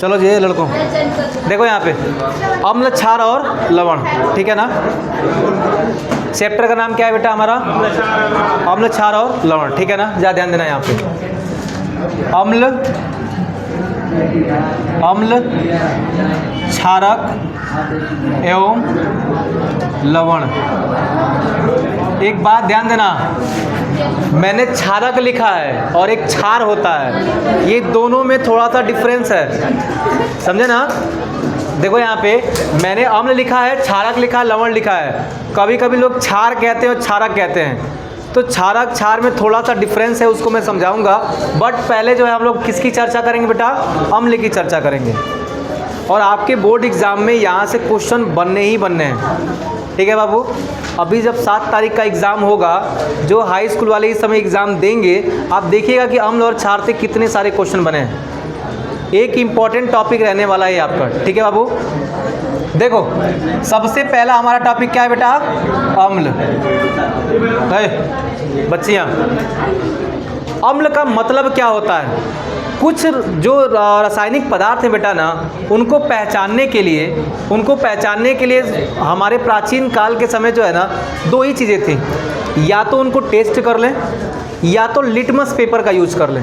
चलो जी लड़कों, देखो यहाँ पे अम्ल, क्षार और लवण, ठीक है ना। चैप्टर का नाम क्या है बेटा हमारा? अम्ल, क्षार और लवण, ठीक है ना। ज़्यादा ध्यान देना यहाँ पे। अम्ल, क्षारक एवं लवण। एक बात ध्यान देना, मैंने क्षारक लिखा है और एक क्षार होता है, ये दोनों में थोड़ा सा डिफरेंस है, समझे ना। देखो यहाँ पे मैंने अम्ल लिखा है, क्षारक लिखा है, लवण लिखा है। कभी कभी लोग क्षार कहते हैं और क्षारक कहते हैं, तो क्षारक क्षार में थोड़ा सा डिफरेंस है, उसको मैं समझाऊंगा। बट पहले जो है हम लोग किसकी चर्चा करेंगे बेटा? अम्ल की चर्चा करेंगे। और आपके बोर्ड एग्जाम में यहाँ से क्वेश्चन बनने ही बनने हैं, ठीक है बाबू। अभी जब 7 तारीख का एग्ज़ाम होगा, जो हाई स्कूल वाले इस समय एग्ज़ाम देंगे, आप देखिएगा कि अम्ल और क्षार से कितने सारे क्वेश्चन बने हैं। एक इम्पॉर्टेंट टॉपिक रहने वाला है आपका, ठीक है बाबू। देखो सबसे पहला हमारा टॉपिक क्या है बेटा? अम्ल। बच्चियाँ, अम्ल का मतलब क्या होता है? कुछ जो रासायनिक पदार्थ हैं बेटा ना, उनको पहचानने के लिए हमारे प्राचीन काल के समय जो है ना, 2 ही चीज़ें थी, या तो उनको टेस्ट कर लें या तो लिटमस पेपर का यूज़ कर लें।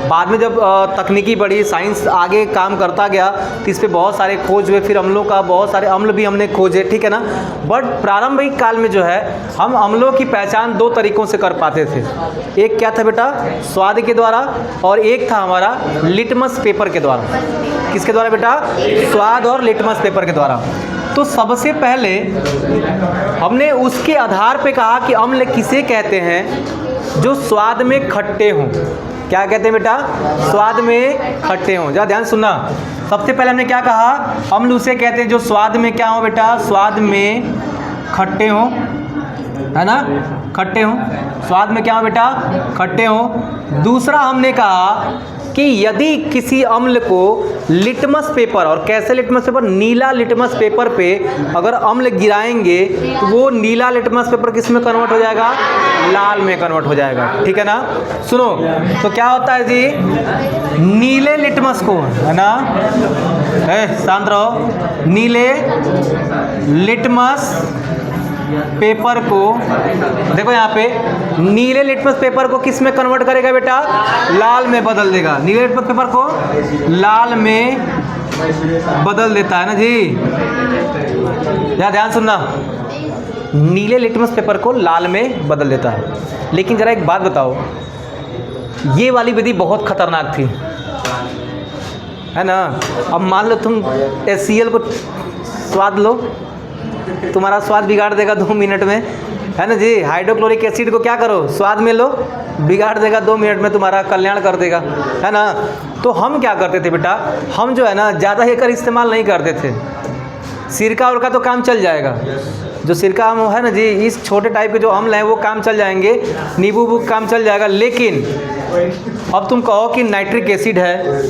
बाद में जब तकनीकी बढ़ी, साइंस आगे काम करता गया, तो इस पर बहुत सारे खोज हुए, फिर अम्लों का बहुत सारे अम्ल भी हमने खोजे, ठीक है ना। बट प्रारंभिक काल में जो है हम अम्लों की पहचान 2 तरीक़ों से कर पाते थे। एक क्या था बेटा? स्वाद के द्वारा, और एक था हमारा लिटमस पेपर के द्वारा। किसके द्वारा बेटा? स्वाद और लिटमस पेपर के द्वारा। तो सबसे पहले हमने उसके आधार पे कहा कि अम्ल किसे कहते हैं? जो स्वाद में खट्टे हों। क्या कहते हैं बेटा? स्वाद में खट्टे हों। जरा ध्यान सुनना, सबसे पहले हमने क्या कहा? अम्ल उसे कहते हैं जो स्वाद में क्या हो बेटा? स्वाद में खट्टे हों, है ना, खट्टे हों। स्वाद में क्या हो बेटा? खट्टे हों। दूसरा हमने कहा कि यदि किसी अम्ल को लिटमस पेपर, और कैसे लिटमस पेपर? नीला लिटमस पेपर पे अगर अम्ल गिराएंगे तो वो नीला लिटमस पेपर किस में कन्वर्ट हो जाएगा? लाल में कन्वर्ट हो जाएगा, ठीक है ना। सुनो, तो क्या होता है जी? नीले लिटमस को, है ना, शांत रहो, नीले लिटमस पेपर को, देखो यहाँ पे नीले लिटमस पेपर को किस में कन्वर्ट करेगा बेटा? लाल में बदल देगा। नीले लिटमस पेपर को लाल में बदल देता है ना जी। या ध्यान सुनना, नीले लिटमस पेपर को लाल में बदल देता है। लेकिन जरा एक बात बताओ, ये वाली विधि बहुत खतरनाक थी, है ना। अब मान लो तुम HCl को स्वाद लो, तुम्हारा स्वाद बिगाड़ देगा 2 मिनट में, है ना जी। हाइड्रोक्लोरिक एसिड को क्या करो? स्वाद में लो, बिगाड़ देगा 2 मिनट में, तुम्हारा कल्याण कर देगा, है ना। तो हम क्या करते थे बेटा? हम जो है ना ज़्यादा हेकर इस्तेमाल नहीं करते थे। सिरका और का तो काम चल जाएगा, जो सिरका हम है ना जी, इस छोटे टाइप के जो अम्ल हैं वो काम चल जाएंगे, नींबू काम चल जाएगा। लेकिन अब तुम कहो कि नाइट्रिक एसिड है,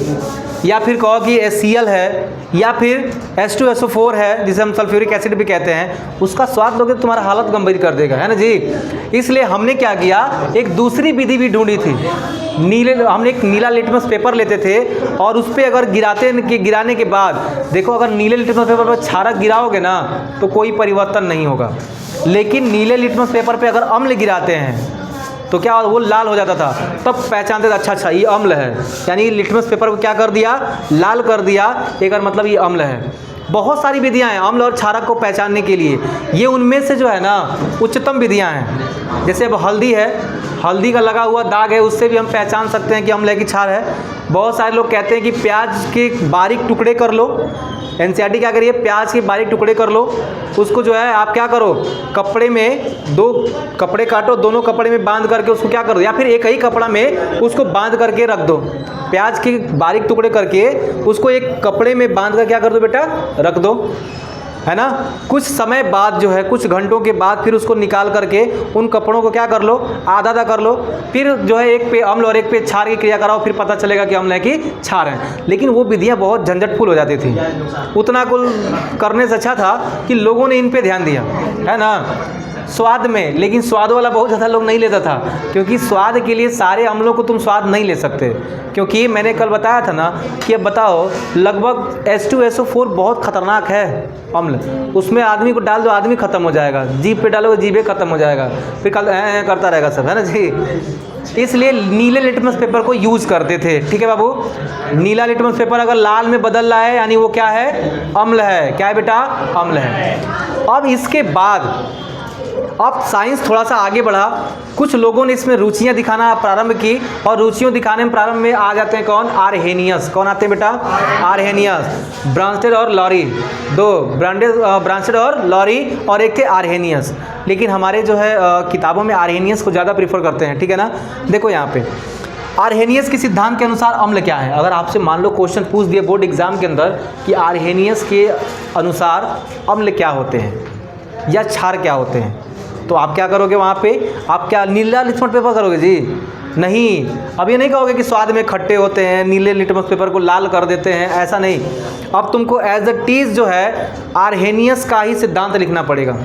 या फिर कहो कि HCl है, या फिर H2SO4 है, जिसे हम सल्फ्यूरिक एसिड भी कहते हैं, उसका स्वाद लोगे तो तुम्हारा हालत गंभीर कर देगा, है ना जी। इसलिए हमने क्या किया? एक दूसरी विधि भी ढूंढी थी। हमने एक नीला लिटमस पेपर लेते थे और उस पर अगर गिराने के बाद देखो, अगर नीले लिटमस पेपर पर क्षारक गिराओगे ना तो कोई परिवर्तन नहीं होगा। लेकिन नीले लिटमस पेपर पर अगर अम्ल गिराते हैं तो क्या वो लाल हो जाता था, तब पहचानते थे अच्छा ये अम्ल है। यानी लिटमस पेपर को क्या कर दिया? लाल कर दिया। एक और मतलब ये अम्ल है। बहुत सारी विधियां हैं अम्ल और क्षारक को पहचानने के लिए। ये उनमें से जो है ना उच्चतम विधियां हैं। जैसे अब हल्दी है, हल्दी का लगा हुआ दाग है, उससे भी हम पहचान सकते हैं कि अम्ल है कि क्षार है। बहुत सारे लोग कहते हैं कि प्याज के बारीक टुकड़े कर लो, NCERT क्या करिए? प्याज के बारीक टुकड़े कर लो, उसको जो है आप क्या करो? कपड़े में 2 कपड़े काटो, दोनों कपड़े में बांध करके उसको क्या कर दो, या फिर एक ही कपड़ा में उसको बांध करके रख दो। प्याज के बारीक टुकड़े करके उसको एक कपड़े में बांध कर क्या कर दो बेटा? रख दो, है ना। कुछ समय बाद जो है, कुछ घंटों के बाद फिर उसको निकाल करके उन कपड़ों को क्या कर लो? आधा आधा कर लो। फिर जो है एक पे अम्ल और एक पे क्षार की क्रिया कराओ, फिर पता चलेगा कि अम्ल है कि क्षार है। लेकिन वो विधियाँ बहुत झंझटफुल हो जाती थी। उतना कुल करने से अच्छा था कि लोगों ने इन पे ध्यान दिया, है ना। स्वाद में, लेकिन स्वाद वाला बहुत ज़्यादा लोग नहीं लेता था, क्योंकि स्वाद के लिए सारे अम्लों को तुम स्वाद नहीं ले सकते, क्योंकि मैंने कल बताया था ना कि अब बताओ लगभग H2SO4 बहुत ख़तरनाक है अम्ल, उसमें आदमी को डाल दो आदमी ख़त्म हो जाएगा, जीभ पे डालोगे जीभे ख़त्म हो जाएगा, फिर कल करता रहेगा सब, है ना जी। इसलिए नीले लिटमस पेपर को यूज़ करते थे, ठीक है बाबू। नीला लिटमस पेपर अगर लाल में बदल रहा है यानी वो क्या है, अम्ल है। क्या है बेटा, अम्ल है। अब इसके बाद अब साइंस थोड़ा सा आगे बढ़ा, कुछ लोगों ने इसमें रुचियां दिखाना प्रारंभ की, और रुचियों दिखाने में प्रारंभ में आ जाते हैं कौन, आरहेनियस। कौन आते हैं बेटा, आरहेनियस। ब्रांस्टेड और लॉरी, दो ब्रांस्टेड और लॉरी, और एक थे आरहेनियस। लेकिन हमारे जो है किताबों में आरहेनियस को ज़्यादा प्रीफर करते हैं, ठीक है ना। देखो यहाँ पे आरहेनियस के सिद्धांत के अनुसार अम्ल क्या है। अगर आपसे मान लो क्वेश्चन पूछ दिए बोर्ड एग्जाम के अंदर कि आरहेनियस के अनुसार अम्ल क्या होते हैं या क्षार क्या होते हैं, तो आप क्या करोगे वहाँ पे, आप क्या नीला लिटमस पेपर करोगे जी, नहीं। अब ये नहीं कहोगे कि स्वाद में खट्टे होते हैं, नीले लिटमस पेपर को लाल कर देते हैं, ऐसा नहीं। अब तुमको एज अ टीज जो है आरहेनियस का ही सिद्धांत लिखना पड़ेगा।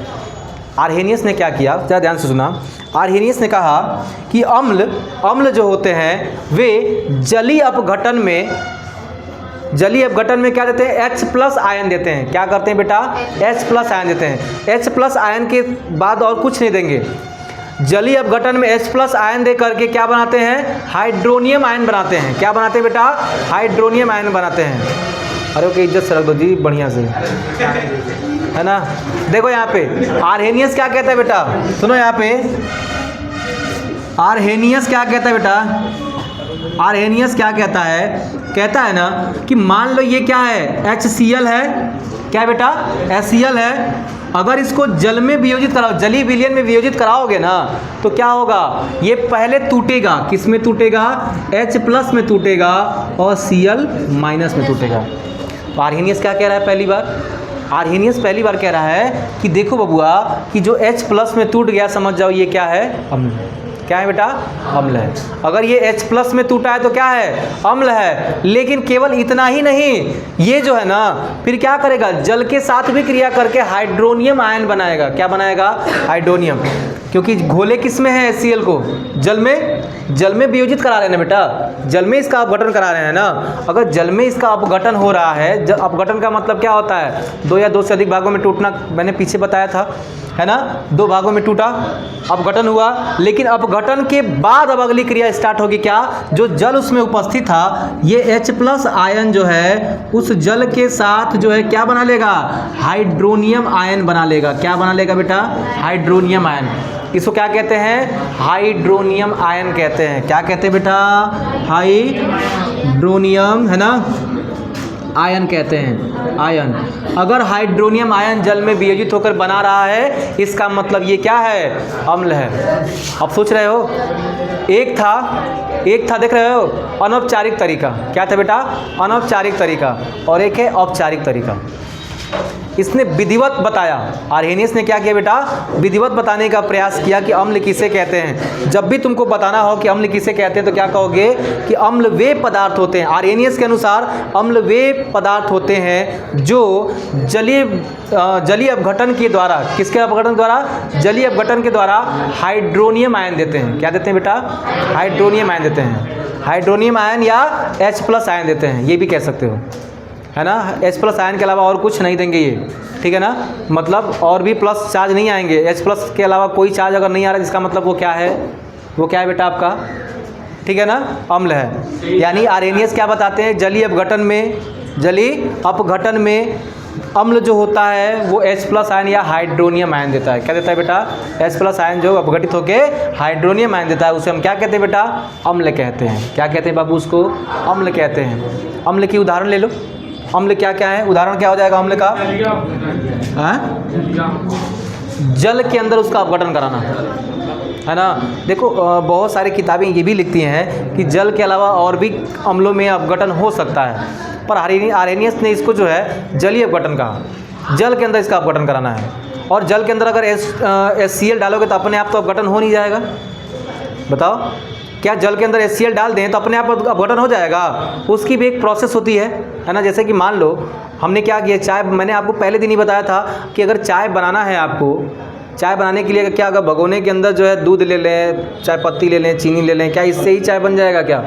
आरहेनियस ने क्या किया, ज़रा ध्यान से सुना। आरहेनियस ने कहा कि अम्ल जो होते हैं वे जलीय अपघटन में क्या देते हैं, H+ आयन देते हैं। क्या करते हैं बेटा, H+ आयन देते हैं। H+ आयन के बाद और कुछ नहीं देंगे। जलीय अपघटन में H+ आयन दे करके क्या बनाते हैं, हाइड्रोनियम आयन बनाते हैं। क्या बनाते हैं बेटा, हाइड्रोनियम आयन बनाते हैं। अरे ओके, इज्जत से रख दो जी बढ़िया से, है ना। देखो यहाँ पे आरहेनियस क्या कहता है बेटा, सुनो यहाँ पे आरहेनियस क्या कहता है बेटा, आरहेनियस क्या कहता है ना कि मान लो ये क्या है, HCl है। क्या बेटा, HCl है। अगर इसको जल में वियोजित कराओ, जलीय विलयन में वियोजित कराओगे ना, तो क्या होगा, ये पहले टूटेगा। किस में टूटेगा, H+ में टूटेगा और Cl- में टूटेगा। तो आरहेनियस क्या कह रहा है, आरहेनियस पहली बार कह रहा है कि देखो बबुआ कि जो H+ में टूट गया, समझ जाओ ये क्या है, अम्ल। क्या है बेटा, अम्ल है। अगर ये H+ में टूटा है तो क्या है, अम्ल है। लेकिन केवल इतना ही नहीं, ये जो है ना फिर क्या करेगा, जल के साथ भी क्रिया करके हाइड्रोनियम आयन बनाएगा। क्या बनाएगा, हाइड्रोनियम। क्योंकि घोले किस में है HCl को, जल में वियोजित करा रहे हैं ना बेटा, जल में इसका अपघटन करा रहे हैं ना। अगर जल में इसका अपघटन हो रहा है, अपघटन का मतलब क्या होता है, दो या दो से अधिक भागों में टूटना। मैंने पीछे बताया था, है ना, दो भागों में टूटा, अपघटन हुआ। लेकिन अपघटन के बाद अब अगली क्रिया स्टार्ट होगी, क्या, जो जल उसमें उपस्थित था, ये H+ आयन जो है उस जल के साथ जो है क्या बना लेगा, हाइड्रोनियम आयन बना लेगा। क्या बना लेगा बेटा, हाइड्रोनियम आयन। इसको क्या कहते हैं, हाइड्रोनियम आयन कहते हैं। क्या कहते हैं बेटा, हाइड्रोनियम, है ना, आयन कहते हैं, आयन। अगर हाइड्रोनियम आयन जल में वियोजित होकर बना रहा है, इसका मतलब ये क्या है, अम्ल है। अब सोच रहे हो, एक था देख रहे हो, अनौपचारिक तरीका। क्या था बेटा, अनौपचारिक तरीका, और एक है औपचारिक तरीका। इसने विधिवत बताया, आरहेनियस ने क्या किया बेटा, विधिवत बताने का प्रयास किया कि अम्ल किसे कहते हैं। जब भी तुमको बताना हो कि अम्ल किसे कहते हैं तो क्या कहोगे कि अम्ल वे पदार्थ होते हैं। आरहेनियस के अनुसार अम्ल वे पदार्थ होते हैं जो जलीय अपघटन के द्वारा, किसके अपघटन द्वारा, जलीय अपघटन के द्वारा हाइड्रोनियम आयन देते हैं। क्या देते हैं बेटा, हाइड्रोनियम आयन देते हैं। हाइड्रोनियम आयन या H+ आयन देते हैं, ये भी कह सकते हो, है ना। H+ आयन के अलावा और कुछ नहीं देंगे ये, ठीक है ना। मतलब और भी प्लस चार्ज नहीं आएंगे, H+ के अलावा कोई चार्ज अगर नहीं आ रहा है, जिसका मतलब वो क्या है, वो क्या है बेटा आपका, ठीक है ना, अम्ल है। यानी आरहेनियस क्या बताते हैं, जलीय अपघटन में अम्ल जो होता है वो H+ आयन या हाइड्रोनियम आयन देता है। क्या देता है बेटा, H+ आयन जो अपघटित होकर हाइड्रोनियम आयन देता है, उसे हम क्या कहते हैं बेटा, अम्ल कहते हैं। क्या कहते हैं बाबू, उसको अम्ल कहते हैं। अम्ल की उदाहरण ले लो, अम्ल क्या क्या है, उदाहरण क्या हो जाएगा अम्ल का, जल के अंदर उसका अपघटन कराना, है ना। देखो बहुत सारी किताबें ये भी लिखती हैं कि जल के अलावा और भी अम्लों में अपघटन हो सकता है, पर आरहेनियस ने इसको जो है जलीय अपघटन कहा। जल के अंदर इसका अपघटन कराना है, और जल के अंदर अगर HCl डालोगे तो अपने आप तो अपघटन हो नहीं जाएगा। बताओ, क्या जल के अंदर HCl डाल दें तो अपने आप अपघटन हो जाएगा, उसकी भी एक प्रोसेस होती है ना। जैसे कि मान लो हमने क्या किया, चाय, मैंने आपको पहले दिन ही बताया था कि अगर चाय बनाना है आपको, चाय बनाने के लिए क्या होगा, भगोने के अंदर जो है दूध ले लें, चाय पत्ती ले लें, चीनी ले लें, क्या इससे ही चाय बन जाएगा क्या?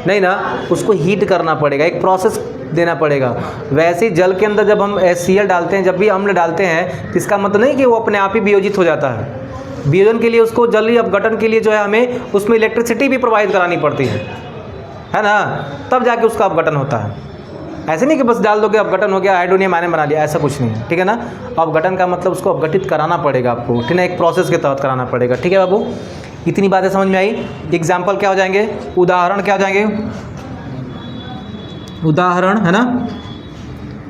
नहीं ना, उसको हीट करना पड़ेगा, एक प्रोसेस देना पड़ेगा। वैसे ही जल के अंदर जब हम HCl डालते हैं, जब भी अम्ल डालते हैं, तो इसका मतलब नहीं कि वो अपने आप ही वियोजित हो जाता है। वियोजन के लिए उसको जल्दी अपघटन के लिए जो है हमें उसमें इलेक्ट्रिसिटी भी प्रोवाइड करानी पड़ती है ना, तब जाके उसका अपघटन होता है। ऐसे नहीं कि बस डाल दोगे अपघटन हो गया, हाइड्रोनियम आयन बना लिया, ऐसा कुछ नहीं है, ठीक है ना। अपघटन का मतलब उसको अपघटित कराना पड़ेगा आपको, ठीक है ना, एक प्रोसेस के तहत कराना पड़ेगा, ठीक है बाबू। इतनी बातें समझ में आई। एग्जाम्पल क्या हो जाएंगे, उदाहरण क्या हो जाएंगे, उदाहरण है ना,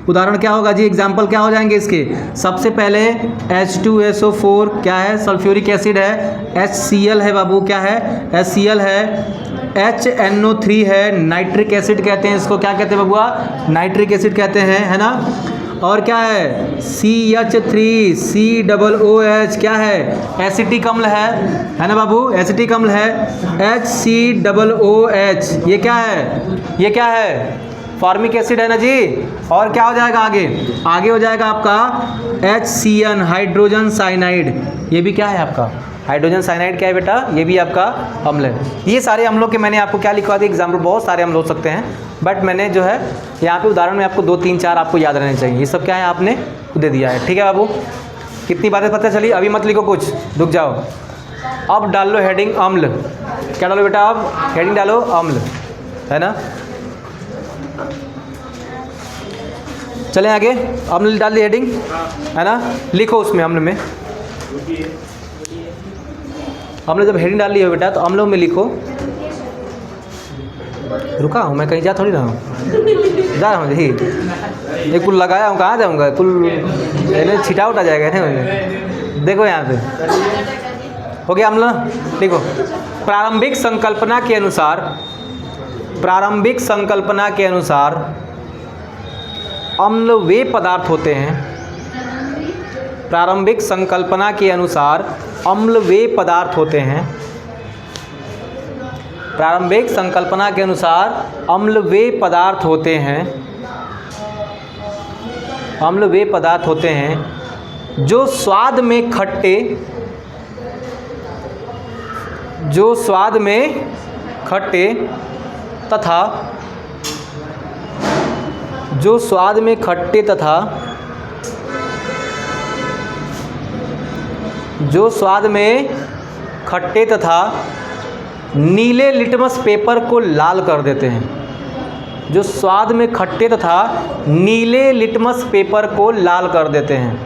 उदाहरण क्या होगा जी, एग्जाम्पल क्या हो जाएंगे इसके। सबसे पहले H2SO4 क्या है, सल्फ्यूरिक एसिड है। HCl है बाबू, क्या है, HCl है। HNO3 है, नाइट्रिक एसिड कहते हैं इसको, क्या कहते हैं बबुआ, नाइट्रिक एसिड कहते हैं, है ना। और क्या है, CH3COOH क्या है, एसिटिक अम्ल है ना बाबू, एसिटिक अम्ल है। HCOOH ये क्या है, ये क्या है, फॉर्मिक एसिड है ना जी। और क्या हो जाएगा आगे, आगे हो जाएगा आपका HCN हाइड्रोजन साइनाइड, ये भी क्या है आपका, हाइड्रोजन साइनाइड क्या है बेटा, ये भी आपका अम्ल है। ये सारे अम्लों के मैंने आपको क्या लिखवा दिया, एग्जाम्पल, बहुत सारे अम्ल हो सकते हैं, बट मैंने जो है यहाँ पे उदाहरण में आपको 2 3 4 आपको याद रहने चाहिए। ये सब क्या है आपने दे दिया है, ठीक है बाबू। कितनी बातें पता चली, अभी मत लिखो कुछ, रुक जाओ। अब डाल लो हेडिंग अम्ल, क्या डालो बेटा, अब हेडिंग डालो अम्ल, है ना। चलें आगे, अम्ल डाल दी हेडिंग, है ना, लिखो उसमें अम्ल में, अम्ल जब हेडिंग डाल ली हो बेटा तो अम्लों में लिखो। रुका हूँ मैं, कहीं जा थोड़ी रहा हूँ, जा रहा हूँ जी, ये कुल लगाया हूँ, कहाँ जाऊँगा, कुल छिटा उठा जाएगा ना। देखो यहाँ पे हो गया अम्ल, लिखो। प्रारंभिक संकल्पना के अनुसार, प्रारंभिक संकल्पना के अनुसार अम्ल वे पदार्थ होते हैं, प्रारंभिक संकल्पना के अनुसार अम्ल वे पदार्थ होते हैं, प्रारंभिक संकल्पना के अनुसार अम्ल वे पदार्थ होते हैं, अम्ल वे पदार्थ होते हैं जो स्वाद में खट्टे, जो स्वाद में खट्टे तथा, जो स्वाद में खट्टे तथा, जो स्वाद में खट्टे तथा नीले लिटमस पेपर को लाल कर देते हैं, जो स्वाद में खट्टे तथा नीले लिटमस पेपर को लाल कर देते हैं,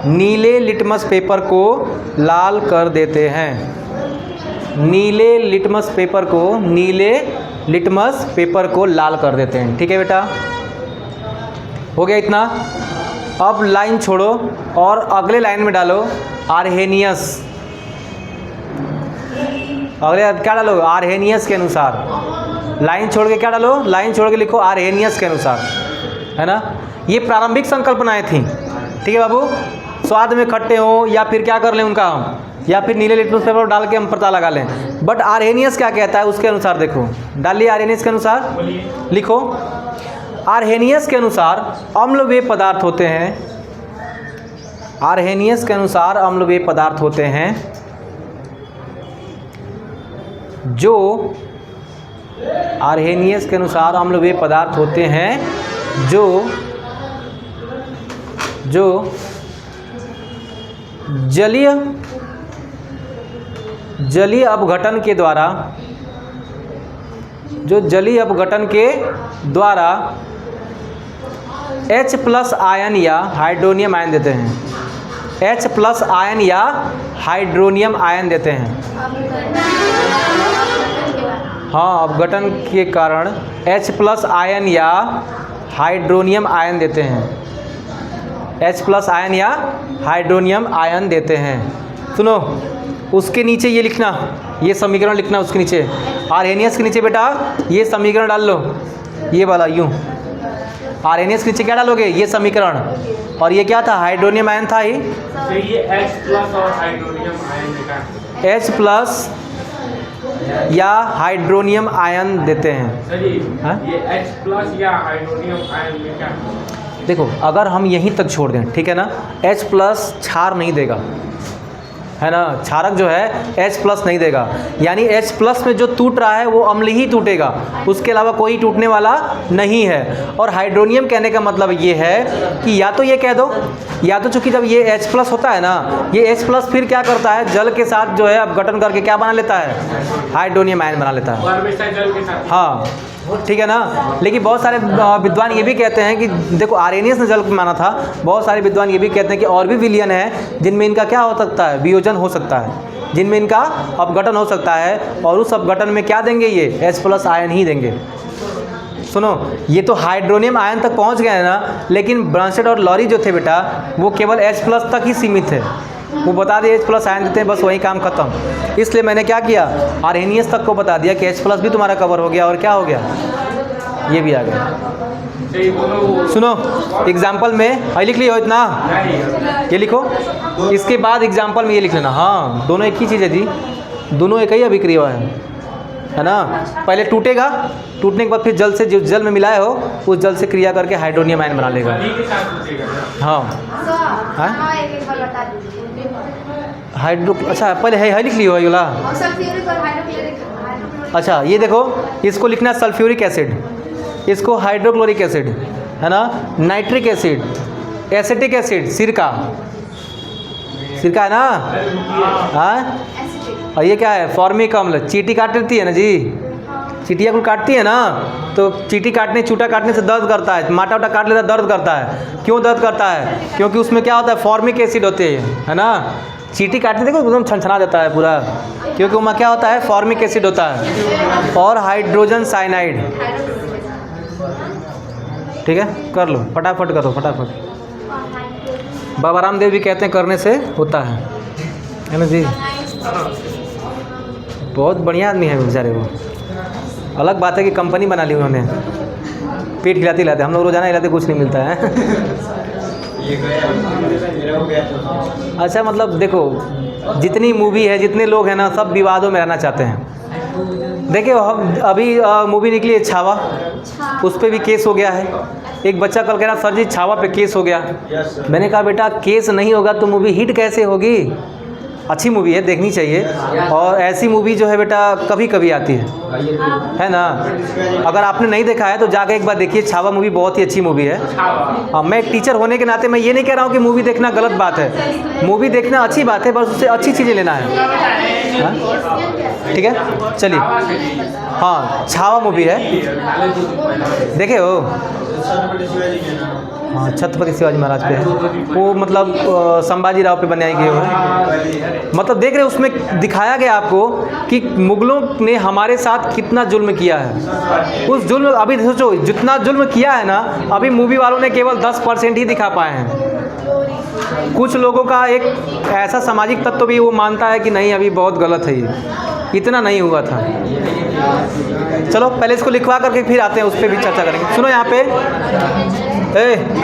नीले लिटमस पेपर को लाल कर देते हैं, नीले लिटमस पेपर को, नीले लिटमस पेपर को लाल कर देते हैं, ठीक है बेटा। हो गया इतना। अब लाइन छोड़ो और अगले लाइन में डालो आर्हेनियस, अगले क्या डालो, आर्हेनियस के अनुसार। लाइन छोड़ के क्या डालो, लाइन छोड़ के लिखो आर्हेनियस के अनुसार, है ना। ये प्रारंभिक संकल्पनाएं थी, ठीक है बाबू। स्वाद में खट्टे हो या फिर क्या कर लें उनका हम, या फिर नीले लिटमस पेपर डाल के हम पता लगा लें, बट आर्हेनियस क्या कहता है उसके अनुसार देखो, डालिए आर्हेनियस के अनुसार, लिखो। आर्हेनियस के अनुसार अम्ल वे पदार्थ होते हैं, आर्हेनियस के अनुसार अम्ल वे पदार्थ होते हैं जो, आर्हेनियस के अनुसार अम्ल वे पदार्थ होते हैं जो, जो जलीय अपघटन के द्वारा, जो जलीय अपघटन के द्वारा H+ आयन या हाइड्रोनियम आयन देते हैं, H+ आयन या हाइड्रोनियम आयन देते हैं। हाँ, अपघटन के कारण H+ आयन या हाइड्रोनियम आयन देते हैं, H+ आयन या हाइड्रोनियम आयन देते हैं। सुनो, उसके नीचे ये लिखना, ये समीकरण लिखना उसके नीचे, आर्हेनियस के नीचे बेटा ये समीकरण डाल लो, ये वाला यूँ, आर्हेनियस के नीचे क्या डालोगे, ये समीकरण। और ये क्या था, हाइड्रोनियम आयन था ही, तो ये H+ और हाइड्रोनियम आयन लिखा है, H+ या हाइड्रोनियम आयन देते हैं। हाँ? ये H+ या हाइड्रोनियम आयन लिखा है। देखो अगर हम यहीं तक छोड़ दें, ठीक है ना, H+ क्षार नहीं देगा, है ना, क्षारक जो है H+ नहीं देगा, यानी H+ में जो टूट रहा है वो अम्ल ही टूटेगा, उसके अलावा कोई टूटने वाला नहीं है। और हाइड्रोनियम कहने का मतलब ये है कि या तो ये कह दो, या तो चूंकि जब ये H+ होता है ना, ये H+ फिर क्या करता है, जल के साथ जो है अपघटन करके क्या बना लेता है, हाइड्रोनियम आयन बना लेता है। और हमेशा जल के साथ। हाँ ठीक है ना। लेकिन बहुत सारे विद्वान ये भी कहते हैं कि देखो आर्हेनियस ने जल माना था, बहुत सारे विद्वान ये भी कहते हैं कि और भी विलयन है जिनमें इनका क्या हो सकता है, वियोजन हो सकता है, जिनमें इनका अपघटन हो सकता है, और उस अपघटन में क्या देंगे, ये H+ आयन ही देंगे। सुनो, ये तो हाइड्रोनियम आयन तक पहुंच गए हैं ना, लेकिन ब्रांस्टेड और लॉरी जो थे बेटा वो केवल H+ तक ही सीमित है, वो बता दिए H+ आयन देते हैं, बस वही काम खत्म। इसलिए मैंने क्या किया, आर्हेनियस तक को बता दिया कि H+ भी तुम्हारा कवर हो गया, और क्या हो गया, ये भी आ गया। सुनो एग्जाम्पल में ये लिख लियो इतना, ये लिखो, इसके बाद एग्जाम्पल में ये लिख लेना। हाँ दोनों एक ही चीज़ है जी, दोनों एक ही अभिक्रिया है ना। पहले टूटेगा, टूटने के बाद फिर जल से, जो जल में मिलाए हो उस जल से क्रिया करके हाइड्रोनियम आयन बना लेगा। हाँ हाइड्रो, अच्छा पहले है लिख लियो वाला। अच्छा ये देखो, इसको लिखना सल्फ्यूरिक एसिड, इसको हाइड्रोक्लोरिक एसिड, है ना, नाइट्रिक एसिड, एसिटिक एसिड, सिरका, सिरका है ना। हाँ और ये क्या है, फॉर्मिक अम्ल। चींटी काट देती है ना जी, चींटियाँ को काटती है ना, तो चींटी काटने, चूटा काटने से दर्द करता है, माटा वाटा काट लेता है दर्द करता है। क्यों दर्द करता है, क्योंकि उसमें क्या होता है, फॉर्मिक एसिड होते हैं, है ना। चींटी काटने देखो एकदम छनछना देता है पूरा, क्योंकि उसमें क्या होता है, फॉर्मिक एसिड होता है, और हाइड्रोजन साइनाइड। ठीक है, कर लो फटाफट करो फटाफट। बाबा रामदेव भी कहते हैं करने से होता है ना जी। बहुत बढ़िया आदमी है बेचारे वो। अलग बात है कि कंपनी बना ली उन्होंने, पेट हिलाते हिलाते, हम लोग रोजाना हिलाते कुछ नहीं मिलता है। अच्छा मतलब देखो, जितनी मूवी है, जितने लोग हैं ना, सब विवादों में रहना चाहते हैं। देखिए हम अभी मूवी निकली है छावा, उस पर भी केस हो गया है। एक बच्चा कल कह रहा सर जी छावा पे केस हो गया। मैंने कहा बेटा केस नहीं होगा तो मूवी हिट कैसे होगी। अच्छी मूवी है, देखनी चाहिए, और ऐसी मूवी जो है बेटा कभी कभी आती है ना। अगर आपने नहीं देखा है तो जाकर एक बार देखिए, छावा मूवी बहुत ही अच्छी मूवी है। हाँ मैं एक टीचर होने के नाते मैं ये नहीं कह रहा हूँ कि मूवी देखना गलत बात है, मूवी देखना अच्छी बात है, बस उससे अच्छी चीज़ें लेना है। ठीक है चलिए, हाँ छावा मूवी है, देखे हो। हाँ छत्रपति शिवाजी महाराज पे वो, मतलब संभाजी राव पे बनाई गई है। मतलब देख रहे उसमें दिखाया गया आपको कि मुगलों ने हमारे साथ कितना जुल्म किया है। उस जुल्म, अभी सोचो जितना जुल्म किया है ना, अभी मूवी वालों ने केवल 10% ही दिखा पाए हैं। कुछ लोगों का एक ऐसा सामाजिक तत्व भी वो मानता है कि नहीं अभी बहुत गलत है, ये इतना नहीं हुआ था। चलो पहले इसको लिखवा करके फिर आते हैं, उस पर भी चर्चा करेंगे। सुनो यहाँ पे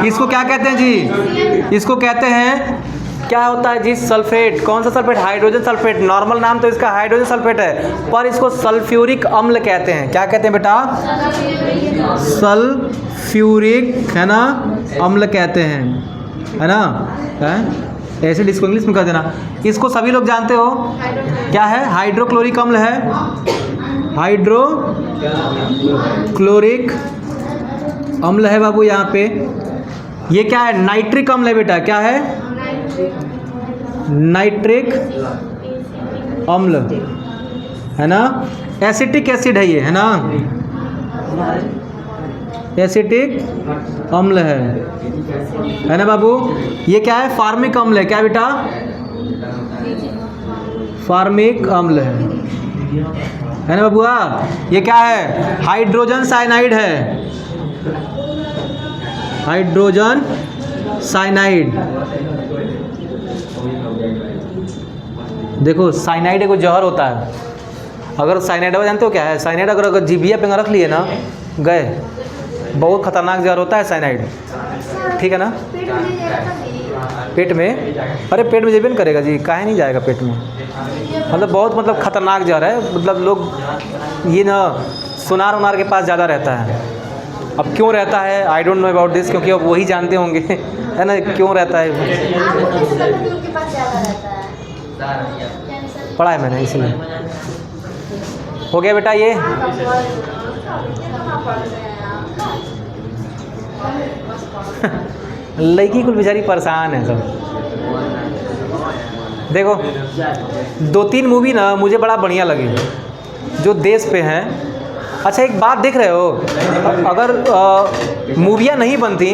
इसको क्या कहते हैं जी, इसको कहते हैं क्या होता है जी, सल्फेट। कौन सा सल्फेट, हाइड्रोजन सल्फेट। नॉर्मल नाम तो इसका हाइड्रोजन सल्फेट है, पर इसको सल्फ्यूरिक अम्ल कहते हैं। क्या कहते हैं बेटा, सल्फ्यूरिक, है ना, अम्ल कहते हैं, है ना। ऐसे इसको इंग्लिश में कर देना। इसको सभी लोग जानते हो क्या है, हाइड्रोक्लोरिक अम्ल है, हाइड्रोक्लोरिक अम्ल है बाबू यहाँ पे। ये क्या है, नाइट्रिक अम्ल है बेटा। क्या है, नाइट्रिक अम्ल, है ना। एसिटिक एसिड है ये, है ना, एसिटिक अम्ल है ना बाबू। ये क्या है, फार्मिक अम्ल है। क्या बेटा, फार्मिक अम्ल है ना बाबूआ। ये क्या है, हाइड्रोजन साइनाइड है, हाइड्रोजन साइनाइड। देखो साइनाइड एक जहर होता है। अगर साइनाइड जानते हो क्या है, साइनाइड अगर जीभिया पे रख लिए ना, गए, बहुत खतरनाक जहर होता है साइनाइड। ठीक है ना, पेट में, अरे पेट में जेबे नहीं करेगा जी, काहे नहीं जाएगा पेट में। मतलब बहुत, मतलब खतरनाक जहर है। मतलब लोग ये ना सुनार उनार के पास ज़्यादा रहता है। अब क्यों रहता है, I don't know about this, क्योंकि अब वही जानते होंगे है ना क्यों रहता है। पढ़ा है मैंने इसलिए। हो गया बेटा ये? लड़की कुल बेचारी परेशान है सब। देखो 2-3 मूवी ना मुझे बड़ा बढ़िया लगी जो देश पे हैं। अच्छा एक बात देख रहे हो, अगर मूवियाँ नहीं बनती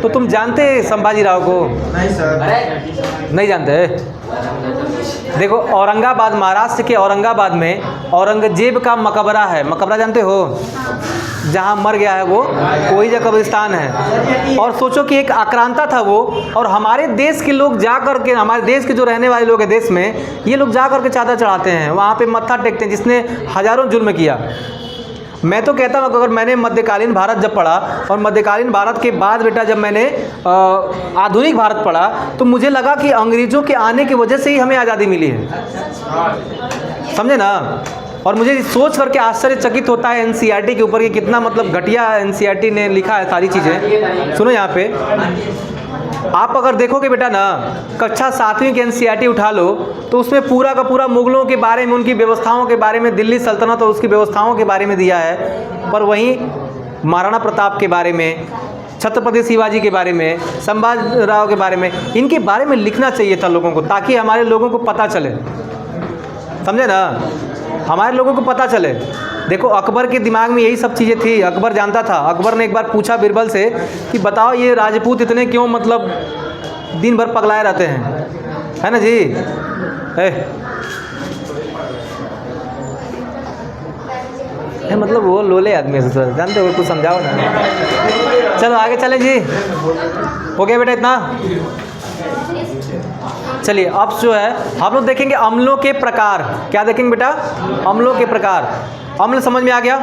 तो तुम जानते संभाजी राव को? नहीं सर। नहीं जानते? देखो औरंगाबाद, महाराष्ट्र के औरंगाबाद में औरंगजेब का मकबरा है। मकबरा जानते हो? जहाँ मर गया है वो, वही जगह कब्रिस्तान है। और सोचो कि एक आक्रांता था वो, और हमारे देश के लोग जा कर के, हमारे देश के जो रहने वाले लोग हैं देश में, ये लोग जा कर के चादर चढ़ाते हैं, वहाँ पे मत्था टेकते हैं, जिसने हज़ारों जुल्म किया। मैं तो कहता हूँ अगर मैंने मध्यकालीन भारत जब पढ़ा और मध्यकालीन भारत के बाद बेटा जब मैंने आधुनिक भारत पढ़ा, तो मुझे लगा कि अंग्रेज़ों के आने की वजह से ही हमें आज़ादी मिली है। समझे ना? और मुझे सोच करके आश्चर्यचकित होता है एनसीईआरटी के ऊपर कि कितना मतलब घटिया एनसीईआरटी ने लिखा है सारी चीज़ें। सुनो यहाँ पे आप अगर देखोगे बेटा ना, कक्षा 7वीं की एनसीईआरटी उठा लो तो उसमें पूरा का पूरा मुगलों के बारे में, उनकी व्यवस्थाओं के बारे में, दिल्ली सल्तनत और उसकी व्यवस्थाओं के बारे में दिया है। पर वहीं महाराणा प्रताप के बारे में, छत्रपति शिवाजी के बारे में, संभाजी राव के बारे में, इनके बारे में लिखना चाहिए था लोगों को, ताकि हमारे लोगों को पता चले। समझे ना? हमारे लोगों को पता चले। देखो अकबर के दिमाग में यही सब चीज़ें थी, अकबर जानता था। अकबर ने एक बार पूछा बीरबल से कि बताओ ये राजपूत इतने क्यों मतलब दिन भर पगलाए रहते हैं, है ना जी? मतलब वो लोले आदमी से जानते हो, कुछ समझाओ ना। चलो आगे चलें जी। हो गया बेटा इतना? चलिए अब जो है हम लोग देखेंगे अम्लों के प्रकार। क्या देखेंगे बेटा? अम्लों के प्रकार। अम्ल समझ में आ गया?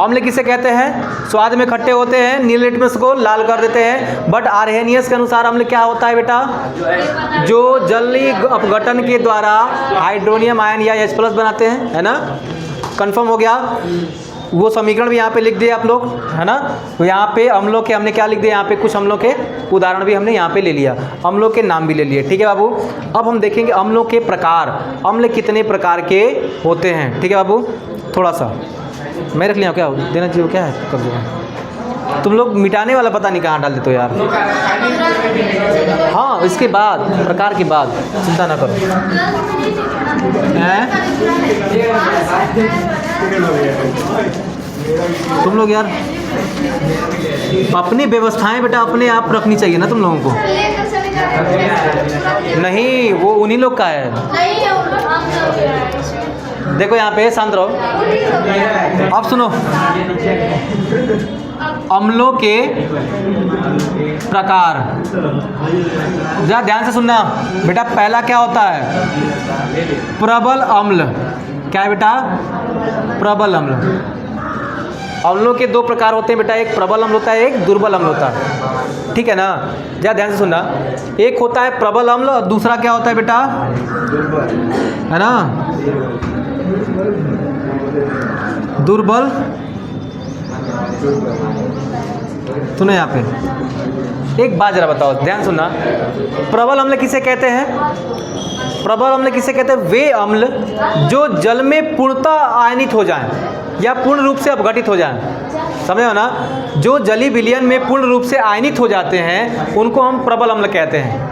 अम्ल किसे कहते हैं? स्वाद में खट्टे होते हैं, नील लिटमस को लाल कर देते हैं। बट आर्हेनियस के अनुसार अम्ल क्या होता है बेटा? जो जलीय अपघटन के द्वारा हाइड्रोनियम आयन या H+ बनाते हैं, है ना? कंफर्म हो गया? वो समीकरण भी यहाँ पे लिख दिए आप लोग, है ना? तो यहाँ पे अम्लों के हमने क्या लिख दिया, यहाँ पे कुछ अम्लों के उदाहरण भी हमने यहाँ पे ले लिया, अम्लों के नाम भी ले लिए। ठीक है बाबू? अब हम देखेंगे अम्लों के प्रकार। अम्ल कितने प्रकार के होते हैं? ठीक है बाबू? थोड़ा सा मैं रख लिया, क्या देना चाहिए? क्या है कर दो। तुम लोग मिटाने वाला पता नहीं कहाँ डाल देते हो यार। हाँ इसके बाद, प्रकार के बाद, चिंता ना करो। तुम लोग यार अपनी व्यवस्थाएं बेटा अपने आप रखनी चाहिए ना तुम लोगों को। नहीं वो उन्हीं लोग का है। देखो यहाँ पे शांत रहो। अब सुनो अम्लों के प्रकार, जरा ध्यान से सुनना बेटा। पहला क्या होता है? प्रबल अम्ल। क्या है बेटा? प्रबल अम्ल। अम्लों के 2 प्रकार होते हैं बेटा, एक प्रबल अम्ल होता है, एक दुर्बल अम्ल होता है। ठीक है ना? जरा ध्यान से सुनना। एक होता है प्रबल अम्ल और दूसरा क्या होता है बेटा? है ना? दुर्बल। सुनो यहाँ पे एक बात जरा बताओ, ध्यान सुनना। प्रबल अम्ल किसे कहते हैं? प्रबल अम्ल किसे कहते हैं? वे अम्ल जो जल में पूर्णतः आयनित हो जाएं या पूर्ण रूप से अपघटित हो जाएं। समझे हो ना? जो जलीय विलयन में पूर्ण रूप से आयनित हो जाते हैं उनको हम प्रबल अम्ल कहते हैं।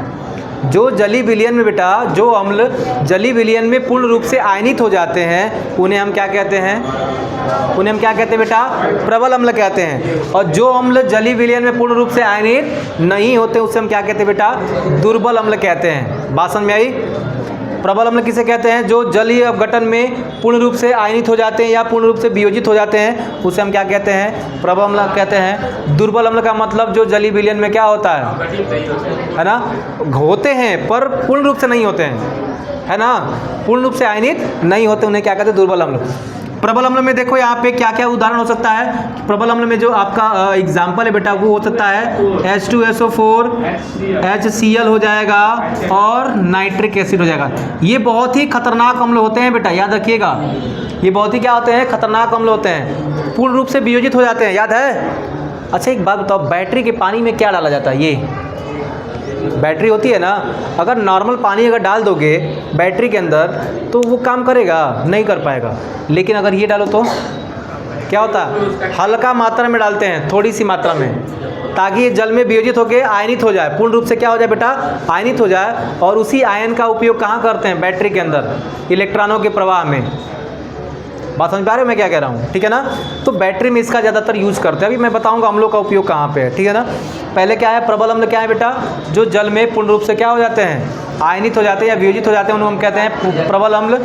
जो जलीय विलयन में बेटा, जो अम्ल जलीय विलयन में पूर्ण रूप से आयनित हो जाते हैं उन्हें हम क्या कहते हैं? उन्हें हम क्या कहते हैं बेटा? प्रबल अम्ल कहते हैं। और जो अम्ल जलीय विलयन में पूर्ण रूप से आयनित नहीं होते उससे हम क्या कहते हैं बेटा? दुर्बल अम्ल कहते हैं। बात समझ में आई? प्रबल अम्ल किसे कहते हैं? जो जलीय अपघटन में पूर्ण रूप से आयनित हो जाते हैं या पूर्ण रूप से वियोजित हो जाते हैं उसे हम क्या कहते हैं? प्रबल अम्ल कहते हैं। दुर्बल अम्ल का मतलब जो जलीय विलयन में क्या होता है ना? होते हैं पर पूर्ण रूप से नहीं होते हैं, है ना? पूर्ण रूप से आयनित नहीं होते, उन्हें क्या कहते हैं? दुर्बल अम्ल। प्रबल अम्ल में देखो यहाँ पे क्या क्या उदाहरण हो सकता है। प्रबल अम्ल में जो आपका एग्जाम्पल है बेटा वो हो सकता है H2SO4, HCl हो जाएगा और नाइट्रिक एसिड हो जाएगा। ये बहुत ही खतरनाक अम्ल होते हैं बेटा, याद रखिएगा। ये बहुत ही क्या होते हैं? खतरनाक अम्ल होते हैं, पूर्ण रूप से वियोजित हो जाते हैं, याद है? अच्छा एक बात बताओ, बैटरी के पानी में क्या डाला जाता है? ये बैटरी होती है ना, अगर नॉर्मल पानी अगर डाल दोगे बैटरी के अंदर तो वो काम करेगा नहीं कर पाएगा, लेकिन अगर ये डालो तो क्या होता है, हल्का मात्रा में डालते हैं, थोड़ी सी मात्रा में, ताकि ये जल में वियोजित होकर आयनित हो जाए, पूर्ण रूप से क्या हो जाए बेटा, आयनित हो जाए। और उसी आयन का उपयोग कहाँ करते हैं, बैटरी के अंदर इलेक्ट्रॉनों के प्रवाह में। बात समझ पा रहे हो मैं क्या कह रहा हूँ, ठीक है ना। तो बैटरी में इसका ज़्यादातर यूज़ करते हैं। अभी मैं बताऊँगा अम्लों का उपयोग कहाँ पे है, ठीक है ना। पहले क्या है, प्रबल अम्ल क्या है बेटा, जो जल में पूर्ण रूप से क्या हो जाते हैं, आयनित हो जाते हैं या वियोजित हो जाते हैं, उनको हम कहते हैं प्रबल अम्ल।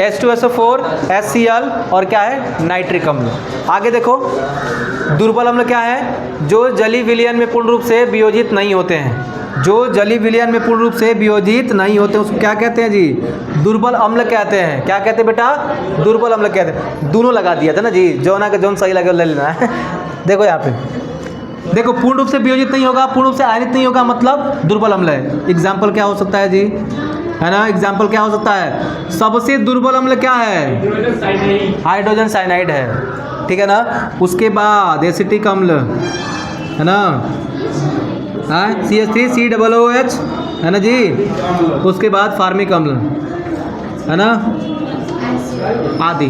H2SO4, HCl और क्या है, नाइट्रिक अम्ल। आगे देखो, दुर्बल अम्ल क्या है, जो जलीय विलयन में पूर्ण रूप से वियोजित नहीं होते हैं, जो जलीय विलयन में पूर्ण रूप से वियोजित नहीं होते उसको क्या कहते हैं जी, दुर्बल अम्ल कहते हैं। क्या कहते हैं बेटा, दुर्बल अम्ल कहते हैं। दोनों लगा दिया था ना जी, जो ना के जोन सही लगे ले लेना है। देखो यहाँ पे देखो, पूर्ण रूप से वियोजित नहीं होगा, पूर्ण रूप से आयनित नहीं होगा, मतलब दुर्बल अम्ल है। एग्जाम्पल क्या हो सकता है जी, है ना, एग्जाम्पल क्या हो सकता है, सबसे दुर्बल अम्ल क्या है, हाइड्रोजन साइनाइड है, ठीक है ना। उसके बाद एसिटिक अम्ल है ना, CH3COOH है ना जी। उसके बाद फार्मिक अम्ल है ना, आदि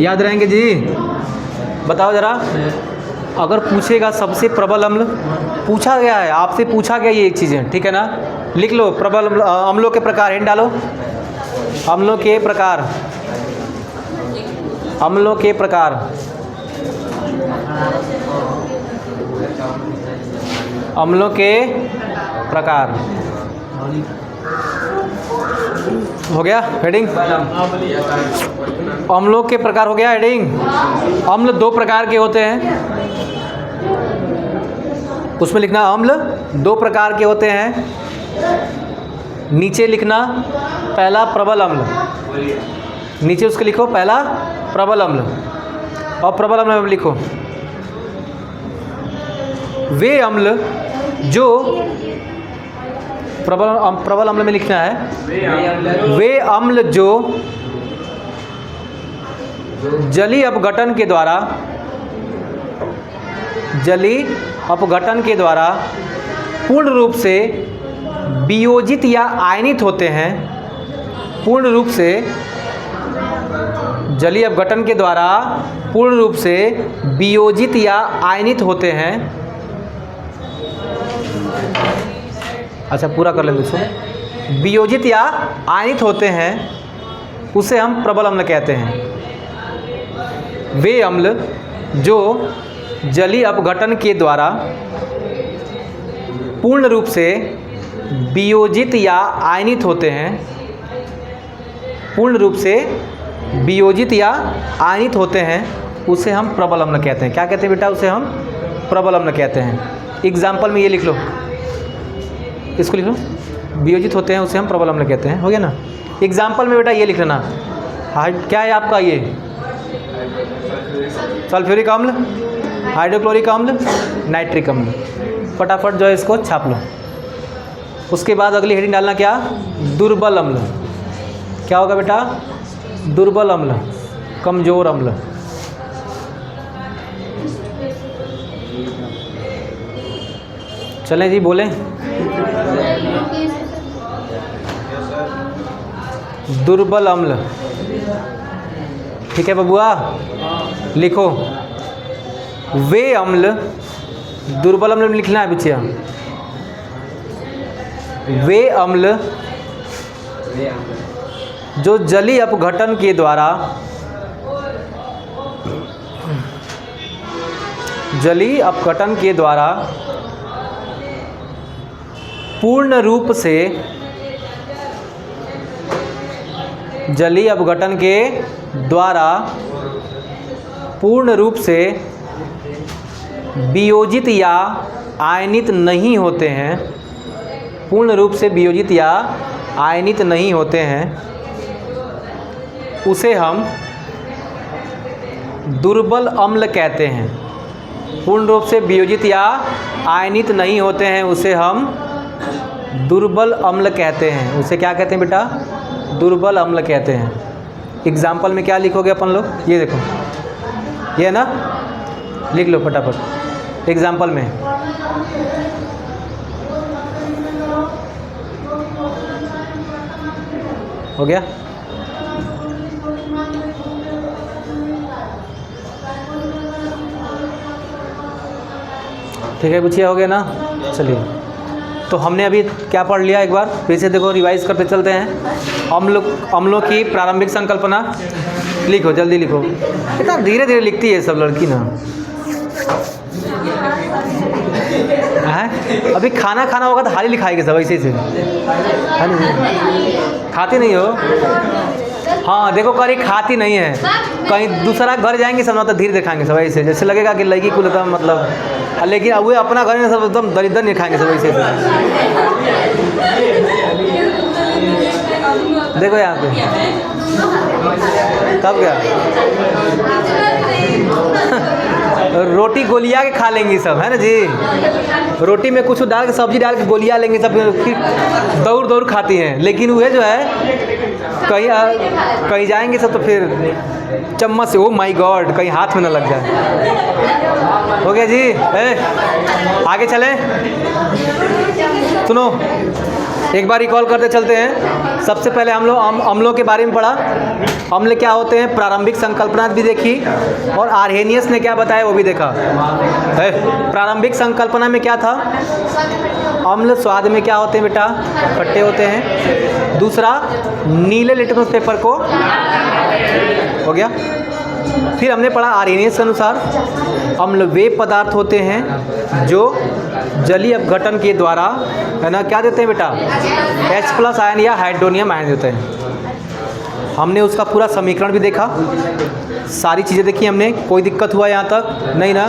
याद रहेंगे जी। बताओ जरा, अगर पूछेगा सबसे प्रबल अम्ल, पूछा गया है आपसे, पूछा गया ये एक चीज़ें, ठीक है ना, लिख लो। प्रबल अम्लों के प्रकार, हिंट डालो, अम्लों के प्रकार, अम्लों के प्रकार, अम्लों के प्रकार हो गया हेडिंग, अम्लों के प्रकार हो गया हेडिंग। अम्ल दो प्रकार के होते हैं, उसमें लिखना अम्ल दो प्रकार के होते हैं, नीचे लिखना पहला प्रबल अम्ल, नीचे उसके लिखो पहला प्रबल अम्ल, और प्रबल अम्ल में लिखो वे अम्ल जो, प्रबल अम्ल में लिखना है वे अम्ल जो जलीय अपघटन के द्वारा, जलीय अपघटन के द्वारा पूर्ण रूप से वियोजित या आयनित होते हैं, पूर्ण रूप से जलीय अपघटन के द्वारा पूर्ण रूप से वियोजित या आयनित होते हैं। अच्छा पूरा कर लेंगे इसको, वियोजित या आयनित होते हैं, उसे हम प्रबल अम्ल कहते हैं। वे अम्ल जो जलीय अपघटन के द्वारा पूर्ण रूप से वियोजित या आयनित होते हैं, पूर्ण रूप से वियोजित या आयनित होते हैं, उसे हम प्रबल अम्ल कहते हैं। क्या कहते हैं बेटा, उसे हम प्रबल अम्ल कहते हैं। एग्जाम्पल में ये लिख लो, इसको लिख लो, वियोजित होते हैं उसे हम प्रबल अम्ल कहते हैं, हो गया ना। एग्जाम्पल में बेटा ये लिख लेना, क्या है आपका ये, सल्फ्यूरिक अम्ल, हाइड्रोक्लोरिक अम्ल, नाइट्रिक अम्ल। फटाफट जो है इसको छाप लो। उसके बाद अगली हेडिंग डालना क्या, दुर्बल अम्ल। क्या होगा बेटा, दुर्बल अम्ल, कमजोर अम्ल। चलें जी बोलें, दुर्बल अम्ल, ठीक है बबुआ, लिखो वे अम्ल, दुर्बल अम्ल में लिखना है बच्चिया, वे अम्ल जो जलीय अपघटन के द्वारा, जलीय अपघटन के द्वारा पूर्ण रूप से, जलीय अपघटन के द्वारा पूर्ण रूप से वियोजित या आयनित नहीं होते हैं, पूर्ण रूप से वियोजित या आयनित नहीं होते हैं, उसे हम दुर्बल अम्ल कहते हैं। पूर्ण रूप से वियोजित या आयनित नहीं होते हैं, उसे हम दुर्बल अम्ल कहते हैं। उसे क्या कहते हैं बेटा, दुर्बल अम्ल कहते हैं। एग्जाम्पल में क्या लिखोगे अपन लोग, ये देखो, ये है ना, लिख लो फटाफट एग्जाम्पल में। हो गया। ठीक है बच्चिया, हो गया ना। चलिए, तो हमने अभी क्या पढ़ लिया, एक बार फिर से देखो, रिवाइज करते चलते हैं। अम्लों की प्रारंभिक संकल्पना लिखो, जल्दी लिखो। इतना धीरे धीरे लिखती है सब लड़की ना। है अभी खाना खाना होगा तो हाली लिखाएगी सब ऐसे से, है नहीं? खाती नहीं हो? हाँ देखो, करी खाती नहीं है, कहीं दूसरा घर जाएंगे सब ना तो धीरे दिखाएंगे सब ऐसे, जैसे लगेगा कि लड़की को एकदम मतलब, लेकिन अब वे अपना घर में सब एकदम दरिद्र नहीं खाएंगे सब ऐसे। देखो यहाँ पे कब क्या रोटी गोलिया के खा लेंगी सब, है ना जी। रोटी में कुछ डाल के, सब्जी डाल के गोलियाँ लेंगी सब, फिर दौड़ दौड़ खाती हैं। लेकिन वह जो है कहीं जाएंगे सब तो फिर चम्मच से, ओ माय गॉड, कहीं हाथ में ना लग जाए। हो गया जी। आगे चलें, सुनो एक बार रिकॉल करते चलते हैं। सबसे पहले हम लोग अम्लों के बारे में पढ़ा। अम्ल क्या होते हैं, प्रारंभिक संकल्पना भी देखी, और आर्हेनियस ने क्या बताया वो भी देखा। प्रारंभिक संकल्पना में क्या था, अम्ल स्वाद में क्या होते हैं बेटा, खट्टे होते हैं। दूसरा, नीले लिटमस पेपर को, हो गया। फिर हमने पढ़ा आर्हेनियस के अनुसार अम्ल वे पदार्थ होते हैं जो जलीय अपघटन के द्वारा, है ना, क्या देते हैं बेटा, H+ आयन या हाइड्रोनियम आयन देते हैं। हमने उसका पूरा समीकरण भी देखा, सारी चीज़ें देखी हमने। कोई दिक्कत हुआ यहाँ तक नहीं ना?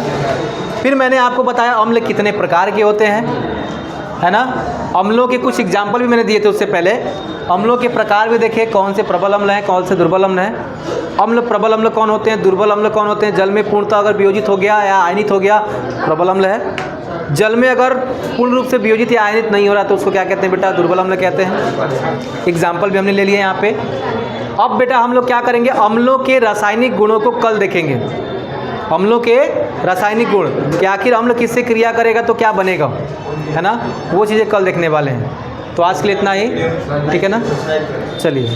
फिर मैंने आपको बताया अम्ल कितने प्रकार के होते हैं, है ना। अम्लों के कुछ एग्जाम्पल भी मैंने दिए थे उससे पहले। अम्लों के प्रकार भी देखे, कौन से प्रबल अम्ल हैं, कौन से दुर्बल अम्ल हैं। अम्ल प्रबल अम्ल कौन होते हैं, दुर्बल अम्ल कौन होते हैं। जल में पूर्णतः अगर वियोजित हो गया या आयनित हो गया, प्रबल अम्ल है। जल में अगर पूर्ण रूप से वियोजित या आयनित नहीं हो रहा तो उसको क्या कहते हैं बेटा, दुर्बल अम्ल कहते हैं। एग्जाम्पल भी हमने ले लिए यहाँ पे। अब बेटा हम लोग क्या करेंगे, अम्लों के रासायनिक गुणों को कल देखेंगे। अम्लों के रासायनिक गुण, कि आखिर अम्ल किससे क्रिया करेगा तो क्या बनेगा, है ना, वो चीज़ें कल देखने वाले हैं। तो आज के लिए इतना ही, ठीक है ना। चलिए।